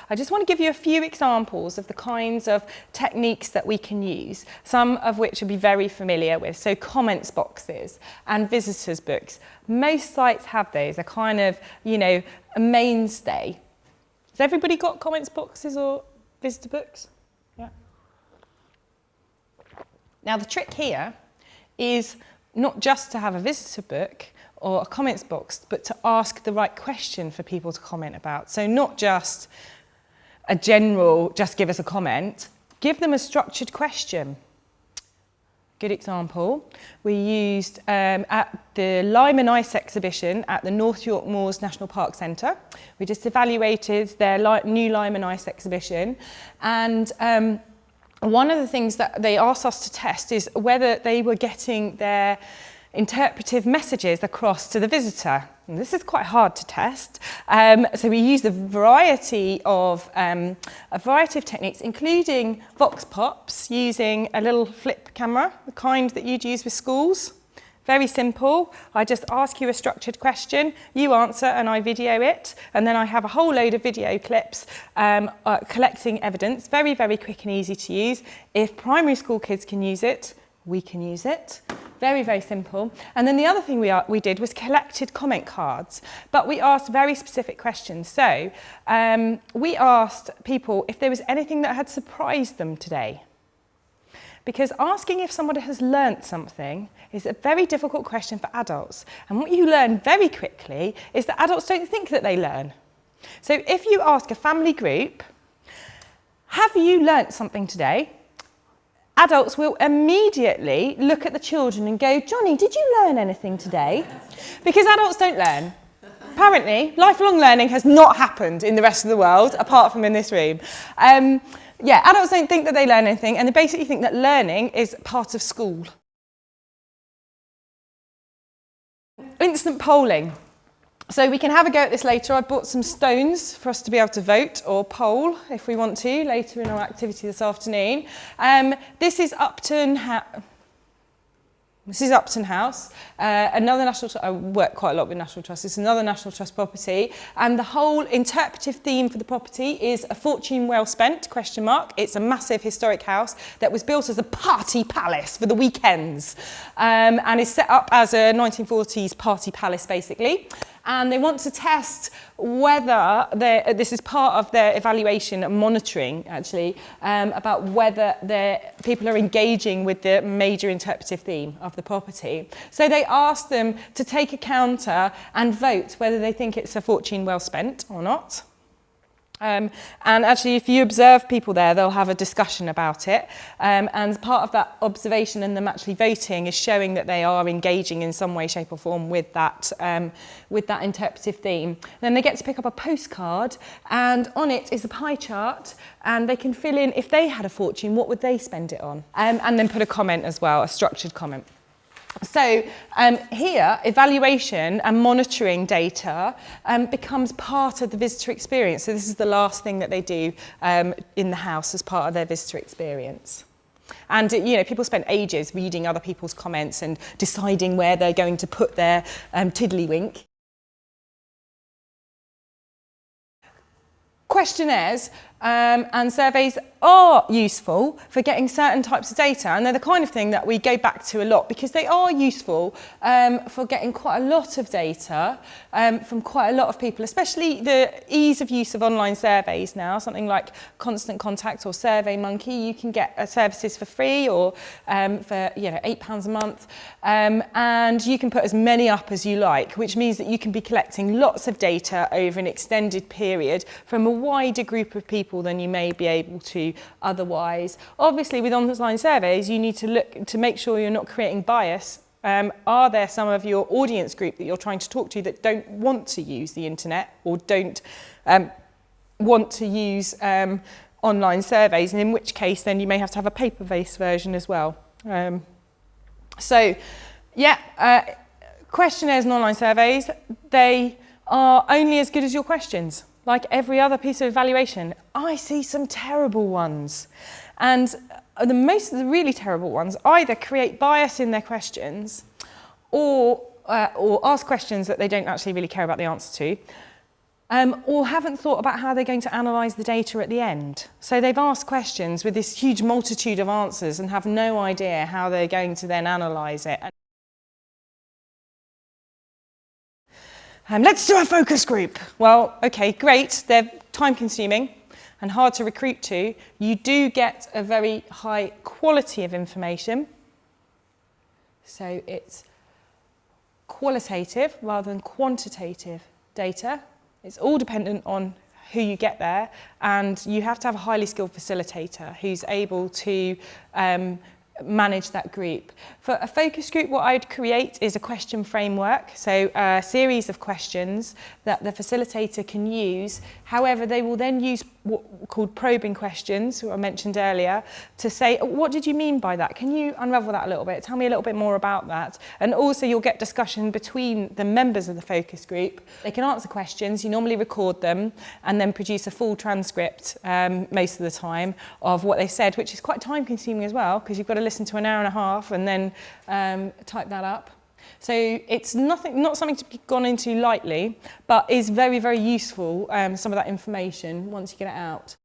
I just want to give you a few examples of the kinds of techniques that we can use, some of which you'll be very familiar with. So comments boxes and visitors books. Most sites have those, a kind of, you know, a mainstay. Has everybody got comments boxes or visitor books? Yeah. Now the trick here is not just to have a visitor book or a comments box, but to ask the right question for people to comment about. So not just a general, just give us a comment, give them a structured question. Good example, we used at the Lime and Ice exhibition at the North York Moors National Park Centre. We just evaluated their new Lime and Ice exhibition, and one of the things that they asked us to test is whether they were getting their interpretive messages across to the visitor. And this is quite hard to test. So we used a variety of techniques, including vox pops, using a little flip camera, the kind that you'd use with schools. Very simple. I just ask you a structured question, you answer, and I video it. And then I have a whole load of video clips collecting evidence. Very, very quick and easy to use. If primary school kids can use it, we can use it. Very, very simple. And then the other thing we did was collected comment cards, but we asked very specific questions. So we asked people if there was anything that had surprised them today. Because asking if somebody has learnt something is a very difficult question for adults. And what you learn very quickly is that adults don't think that they learn. So if you ask a family group, have you learnt something today? Adults will immediately look at the children and go, Johnny, did you learn anything today? Because adults don't learn. Apparently, lifelong learning has not happened in the rest of the world, apart from in this room. Yeah, adults don't think that they learn anything, and they basically think that learning is part of school. Instant polling. So we can have a go at this later. I bought some stones for us to be able to vote or poll if we want to later in our activity this afternoon. This is Upton Hat. This is Upton House, another National Trust. I work quite a lot with National Trust. It's another National Trust property, and the whole interpretive theme for the property is a fortune well spent, ? It's a massive historic house that was built as a party palace for the weekends, and is set up as a 1940s party palace basically. And they want to test whether, this is part of their evaluation and monitoring actually, about whether people are engaging with the major interpretive theme of the property. So they asked them to take a counter and vote whether they think it's a fortune well spent or not. And actually, if you observe people there, they'll have a discussion about it. And part of that observation and them actually voting is showing that they are engaging in some way, shape or form with that interpretive theme. Then they get to pick up a postcard, and on it is a pie chart, and they can fill in, if they had a fortune, what would they spend it on? And then put a comment as well, a structured comment. So here, evaluation and monitoring data becomes part of the visitor experience. So this is the last thing that they do in the house as part of their visitor experience. And you know, people spend ages reading other people's comments and deciding where they're going to put their tiddlywink. Questionnaires and surveys are useful for getting certain types of data, and they're the kind of thing that we go back to a lot because they are useful for getting quite a lot of data from quite a lot of people, especially the ease of use of online surveys now, something like Constant Contact or SurveyMonkey. You can get services for free or for £8 a month, and you can put as many up as you like, which means that you can be collecting lots of data over an extended period from a wider group of people than you may be able to otherwise. Obviously, with online surveys, you need to look to make sure you're not creating bias. Are there some of your audience group that you're trying to talk to that don't want to use the internet or don't want to use online surveys, and in which case then you may have to have a paper-based version as well. Questionnaires and online surveys, they are only as good as your questions. Like every other piece of evaluation, I see some terrible ones. And most of the really terrible ones either create bias in their questions or ask questions that they don't actually really care about the answer to, or haven't thought about how they're going to analyse the data at the end. So they've asked questions with this huge multitude of answers and have no idea how they're going to then analyse it. Let's do a focus group. Well, okay, great. They're time consuming and hard to recruit to. You do get a very high quality of information. So it's qualitative rather than quantitative data. It's all dependent on who you get there, and you have to have a highly skilled facilitator who's able to manage that group. For a focus group, what I'd create is a question framework, so a series of questions that the facilitator can use. However, they will then use what are called probing questions, who I mentioned earlier, to say, what did you mean by that? Can you unravel that a little bit? Tell me a little bit more about that. And also you'll get discussion between the members of the focus group. They can answer questions, you normally record them, and then produce a full transcript most of the time of what they said, which is quite time consuming as well, because you've got to listen to an hour and a half and then type that up. So it's not something to be gone into lightly, but is very, very useful, some of that information, once you get it out.